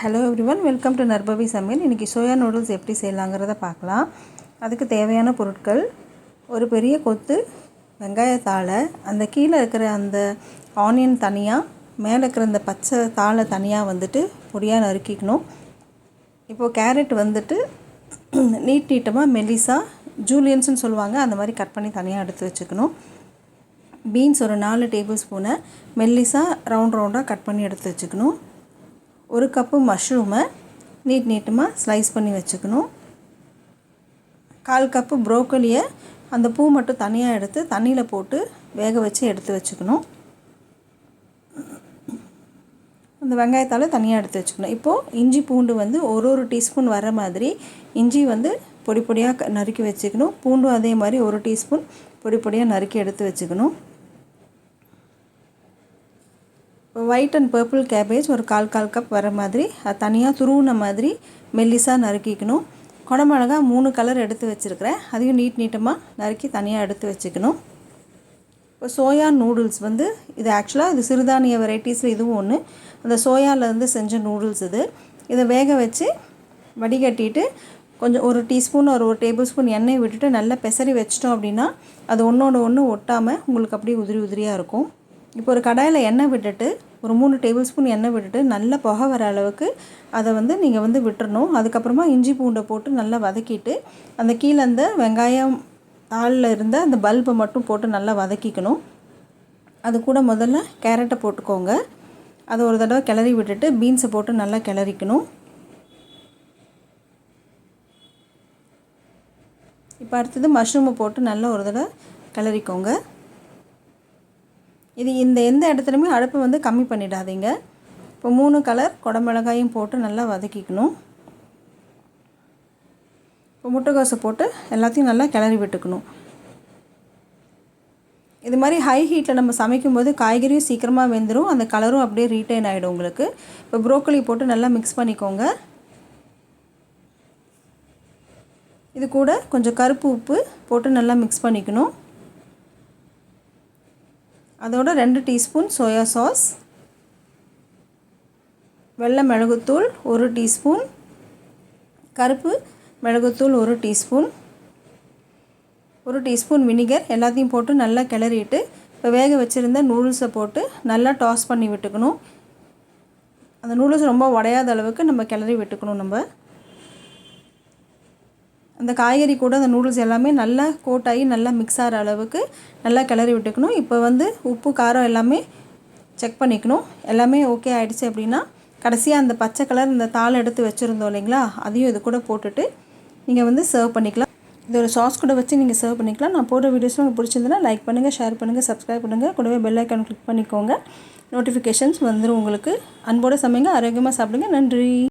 Hello everyone, welcome to நர்பவி சமையல். இன்றைக்கி soya noodles எப்படி செய்யலாங்கிறத பார்க்கலாம். அதுக்கு தேவையான பொருட்கள்: ஒரு பெரிய கொத்து வெங்காயத்தாளை, அந்த கீழே இருக்கிற அந்த ஆனியன் தனியாக, மேலே இருக்கிற அந்த பச்சை தாளை தனியாக பொடியாக நறுக்கிக்கணும். இப்போது கேரட் நீட்டமாக மெல்லிசா ஜூலியன்ஸ்னு சொல்லுவாங்க, அந்த மாதிரி கட் பண்ணி தனியாக எடுத்து வச்சுக்கணும். பீன்ஸ் ஒரு 4 டேபிள் ஸ்பூனை மெல்லிசா ரவுண்டாக கட் பண்ணி எடுத்து வச்சுக்கணும். ஒரு கப்பு மஷ்ரூமை நீட்டமாக ஸ்லைஸ் பண்ணி வச்சுக்கணும். 1/4 கப்பு ப்ரோக்கலியை அந்த பூ மட்டும் தனியாக எடுத்து தண்ணியில் போட்டு வேக வச்சு எடுத்து வச்சுக்கணும். அந்த வெங்காயத்தால் தனியாக எடுத்து வச்சுக்கணும். இப்போது இஞ்சி பூண்டு ஒரு டீஸ்பூன் வர மாதிரி இஞ்சி பொடி பொடியாக நறுக்கி வச்சுக்கணும். பூண்டும் அதே மாதிரி 1 டீஸ்பூன் பொடி பொடியாக நறுக்கி எடுத்து வச்சுக்கணும். ஒயிட் அண்ட் பர்பிள் கேபேஜ் ஒரு 1/4 கப் வர மாதிரி அது தனியாக துருவுன மாதிரி மெல்லிசாக நறுக்கிக்கணும். குடமிளகா 3 கலர் எடுத்து வச்சுருக்கிறேன், அதையும் நீட்டமாக நறுக்கி தனியாக எடுத்து வச்சுக்கணும். இப்போ சோயா நூடுல்ஸ் இது ஆக்சுவலாக இது சிறுதானிய வெரைட்டிஸில் இதுவும் ஒன்று. அந்த சோயாவிலேருந்து செஞ்ச நூடுல்ஸ் இதை வேக வச்சு வடிகட்டிட்டு கொஞ்சம் 1 டீஸ்பூன் ஒரு டேபிள் ஸ்பூன் எண்ணெய் விட்டுட்டு நல்லா பெசரி வச்சிட்டோம் அப்படின்னா அது ஒன்றோடு ஒன்று ஒட்டாமல் உங்களுக்கு அப்படியே உதிரியாக இருக்கும். இப்போ ஒரு கடாயில் எண்ணெய் விட்டுட்டு ஒரு 3 டேபிள் ஸ்பூன் எண்ணெய் விட்டுட்டு நல்லா புகை வர அளவுக்கு அதை நீங்கள் விட்டுறணும். அதுக்கப்புறமா இஞ்சி பூண்டை போட்டு நல்லா வதக்கிட்டு அந்த கீழே அந்த வெங்காயம் தாளில் இருந்த அந்த பல்பை மட்டும் போட்டு நல்லா வதக்கிக்கணும். அது கூட முதல்ல கேரட்டை போட்டுக்கோங்க. அதை ஒரு தடவை கிளறி விட்டுட்டு பீன்ஸை போட்டு நல்லா கிளறிக்கணும். இப்போ அடுத்தது மஷ்ரூமை போட்டு நல்லா ஒரு தடவை கிளறிக்கோங்க. இது எந்த இடத்துலையுமே அடுப்பை கம்மி பண்ணிடாதீங்க. இப்போ 3 கலர் குடமிளகாயும் போட்டு நல்லா வதக்கிக்கணும். இப்போ முட்டைக்கோஸை போட்டு எல்லாத்தையும் நல்லா கிளறி விட்டுக்கணும். இது மாதிரி ஹை ஹீட்டில் நம்ம சமைக்கும்போது காய்கறியும் சீக்கிரமாக வெந்துடும், அந்த கலரும் அப்படியே ரீட்டைன் ஆகிடும் உங்களுக்கு. இப்போ ப்ரோக்கலி போட்டு நல்லா மிக்ஸ் பண்ணிக்கோங்க. இது கூட கொஞ்சம் கருப்பு உப்பு போட்டு நல்லா மிக்ஸ் பண்ணிக்கணும். அதோட 2 டீஸ்பூன் சோயா சாஸ், வெள்ளை மிளகுத்தூள் 1 டீஸ்பூன், கருப்பு மிளகுத்தூள் 1 டீஸ்பூன், 1 டீஸ்பூன் வினிகர் எல்லாத்தையும் போட்டு நல்லா கிளறிட்டு இப்போ வேக வச்சுருந்த நூடுல்ஸை போட்டு நல்லா டாஸ் பண்ணி விட்டுக்கணும். அந்த நூடுல்ஸ் ரொம்ப உடையாத அளவுக்கு நம்ம கிளறி விட்டுக்கணும். அந்த காய்கறி கூட அந்த நூடுல்ஸ் எல்லாமே நல்லா கோட் ஆகி நல்லா மிக்ஸ் ஆகிற அளவுக்கு நல்லா கிளறி விட்டுக்கணும். இப்போ உப்பு காரம் எல்லாமே செக் பண்ணிக்கணும். எல்லாமே ஓகே ஆகிடுச்சு அப்படின்னா கடைசியாக அந்த பச்சை கலர் இந்த தாள் எடுத்து வச்சுருந்தோம் இல்லைங்களா, அதையும் இது கூட போட்டுட்டு நீங்கள் சர்வ் பண்ணிக்கலாம். இது ஒரு சாஸ் கூட வச்சு நீங்கள் சர்வ் பண்ணிக்கலாம். நான் போடுற வீடியோஸ் உங்களுக்கு பிடிச்சிருந்ததுன்னா லைக் பண்ணுங்கள், ஷேர் பண்ணுங்கள், சப்ஸ்கிரைப் பண்ணுங்கள். கூடவே பெல் ஐக்கான் கிளிக் பண்ணிக்கோங்க. நோட்டிஃபிகேஷன்ஸ் வந்துடும் உங்களுக்கு. அன்போடு சமைங்க, ஆரோக்கியமாக சாப்பிடுங்க. நன்றி.